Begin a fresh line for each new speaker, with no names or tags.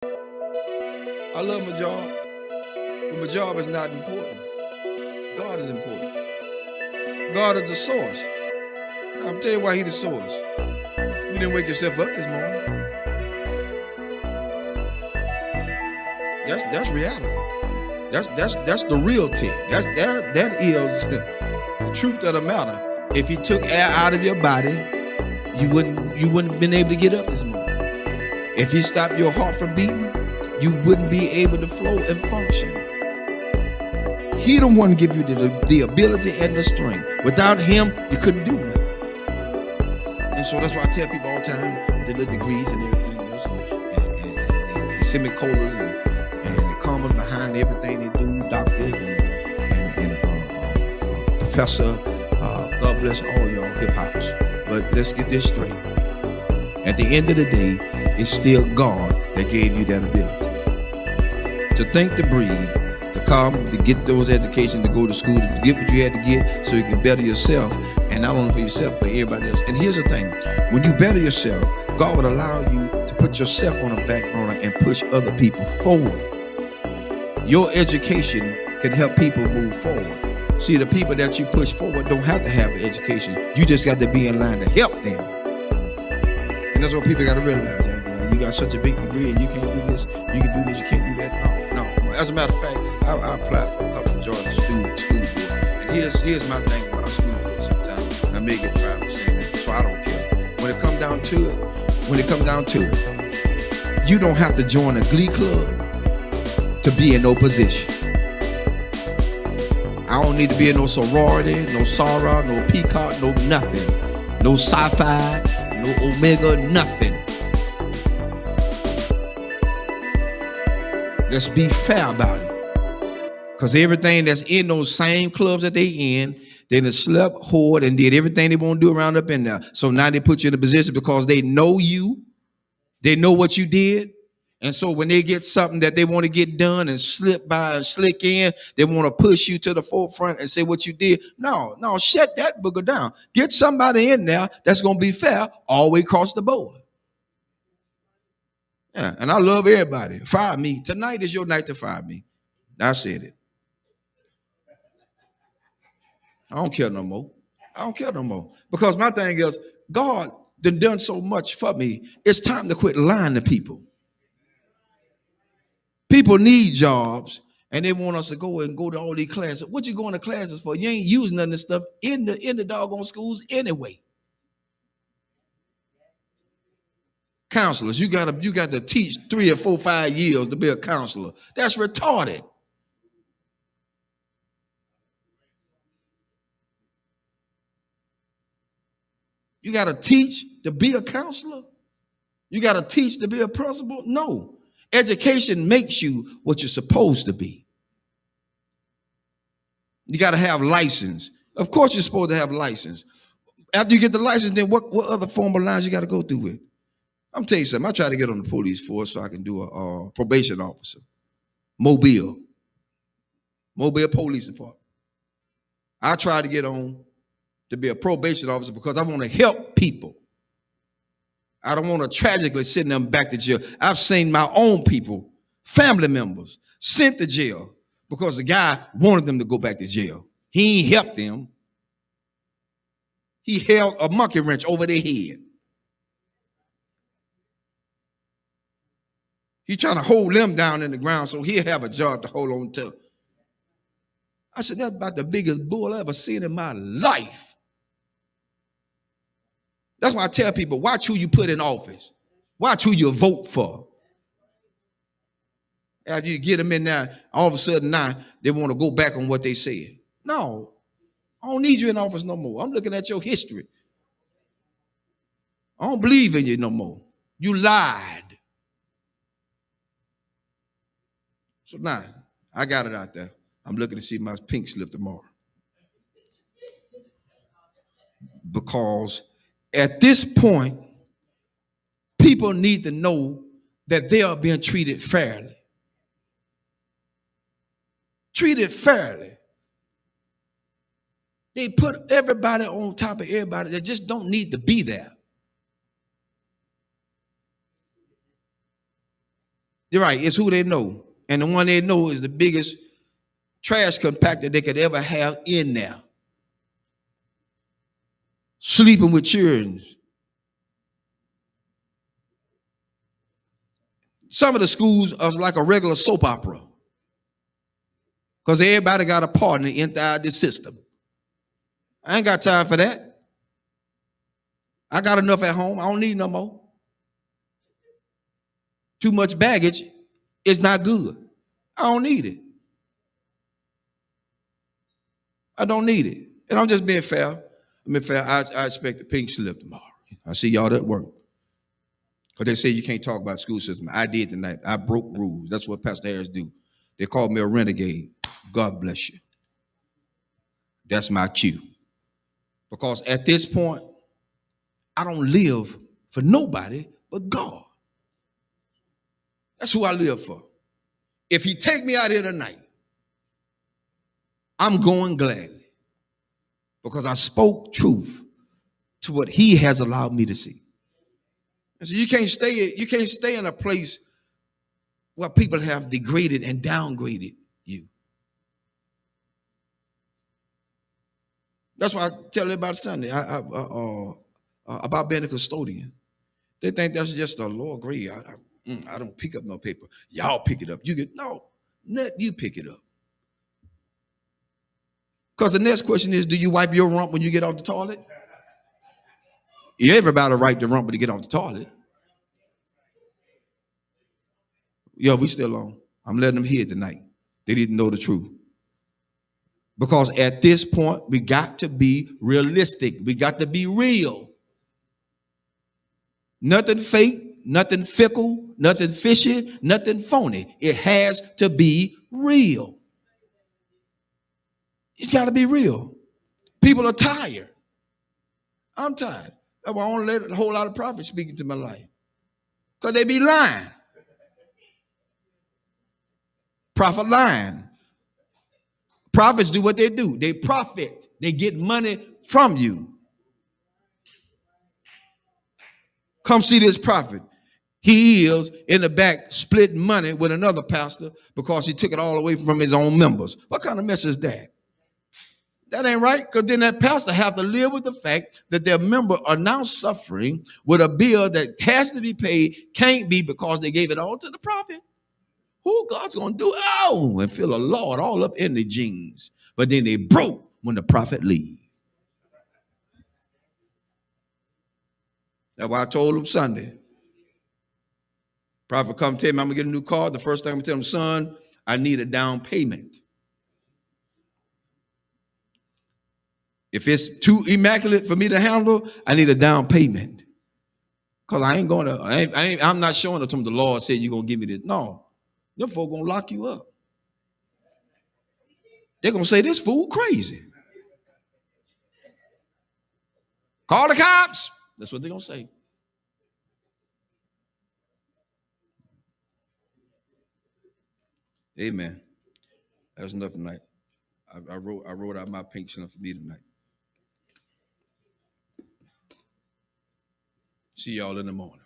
I love my job, but my job is not important. God is important. God is the source. Now, I'm tell you why He's the source. You didn't wake yourself up this morning. That's reality. That's the real thing. That is the truth of the matter. If He took air out of your body, you wouldn't have been able to get up this morning. If He stopped your heart from beating, you wouldn't be able to flow and function. He the one give you the ability and the strength. Without Him, you couldn't do nothing. And so that's why I tell people all the time with the little degrees and everything else, and semicolons and the commas behind everything they do, doctor and professor. God bless all y'all hip hops. But let's get this straight. At the end of the day, it's still God that gave you that ability to think, to breathe, to come, to get those educations, to go to school, to get what you had to get so you can better yourself, and not only for yourself, but everybody else. And here's the thing, when you better yourself, God would allow you to put yourself on the back burner and push other people forward. Your education can help people move forward. See, the people that you push forward don't have to have an education. You just got to be in line to help them. And that's what people got to realize. You got such a big degree and you can't do this, you can do this, you can't do that. No. As a matter of fact, I applied for a couple of Georgia school board. And here's my thing about school board sometimes. And I may get 5%, so I don't care. When it comes down to it, you don't have to join a glee club to be in no position. I don't need to be in no sorority, no Sarah, no Peacock, no nothing. No sci-fi, no Omega, nothing. Let's be fair about it. Because everything that's in those same clubs that they in, they done slept, whored, and did everything they want to do around up in there. So now they put you in a position because they know you. They know what you did. And so when they get something that they want to get done and slip by and slick in, they want to push you to the forefront and say what you did. No, shut that booger down. Get somebody in there that's going to be fair all the way across the board. Yeah, and I love everybody. Fire me. Tonight is your night to fire me. I said it. I don't care no more. Because my thing is, God done so much for me. It's time to quit lying to people. People need jobs, and they want us to go to all these classes. What you going to classes for? You ain't using none of this stuff in the doggone schools anyway. Counselors, you got to teach 3 or 4, 5 years to be a counselor. That's retarded. You got to teach to be a counselor? You got to teach to be a principal? No. Education makes you what you're supposed to be. You got to have license. Of course you're supposed to have license. After you get the license, then what other formal lines you got to go through with? I'm telling you something. I try to get on the police force so I can do a probation officer. Mobile Police Department. I try to get on to be a probation officer because I want to help people. I don't want to tragically send them back to jail. I've seen my own people, family members, sent to jail because the guy wanted them to go back to jail. He ain't helped them. He held a monkey wrench over their head. He's trying to hold them down in the ground so he'll have a job to hold on to. I said, that's about the biggest bull I ever seen in my life. That's why I tell people, watch who you put in office. Watch who you vote for. After you get them in there, all of a sudden now they want to go back on what they said. No, I don't need you in office no more. I'm looking at your history. I don't believe in you no more. You lied. So now, I got it out there. I'm looking to see my pink slip tomorrow. Because at this point, people need to know that they are being treated fairly. Treated fairly. They put everybody on top of everybody that just don't need to be there. You're right. It's who they know. And the one they know is the biggest trash compactor they could ever have in there. Sleeping with children. Some of the schools are like a regular soap opera because everybody got a partner inside this system. I ain't got time for that. I got enough at home. I don't need no more. Too much baggage is not good. I don't need it. I don't need it. And I'm just being fair. I mean, fair. I expect a pink slip tomorrow. I see y'all at work. Because they say you can't talk about school system. I did tonight. I broke rules. That's what Pastor Harris do. They called me a renegade. God bless you. That's my cue. Because at this point, I don't live for nobody but God. That's who I live for. If he take me out here tonight, I'm going gladly. Because I spoke truth to what he has allowed me to see. And so you can't stay in a place where people have degraded and downgraded you. That's why I tell everybody Sunday about being a custodian. They think that's just a lower grade. I don't pick up no paper. Y'all pick it up. Let you pick it up. Because the next question is, do you wipe your rump when you get off the toilet? Everybody wipe the rump when you get off the toilet. Yo, we still on. I'm letting them hear tonight. They didn't know the truth. Because at this point, we got to be realistic. We got to be real. Nothing fake, nothing fickle, nothing fishy, nothing phony. It has to be real. It's got to be real. People are tired. I'm tired. That's why I don't let a whole lot of prophets speak into my life. Because they be lying. Prophet lying. Prophets do what they do. They profit. They get money from you. Come see this prophet. He is in the back splitting money with another pastor because he took it all away from his own members. What kind of mess is that? That ain't right, because then that pastor have to live with the fact that their members are now suffering with a bill that has to be paid, can't be because they gave it all to the prophet. Who God's going to do? Oh, and feel a Lord all up in the jeans. But then they broke when the prophet leave. That's why I told him Sunday. Prophet come tell me I'm going to get a new car. The first thing I'm going to tell him, son, I need a down payment. If it's too immaculate for me to handle, I need a down payment. Because I ain't going to, I'm not showing it to him. The Lord said you're going to give me this. No. Them folk going to lock you up. They're going to say, this fool crazy. Call the cops. That's what they're going to say. Amen. That's enough tonight. I wrote out my pink slip for me tonight. See y'all in the morning.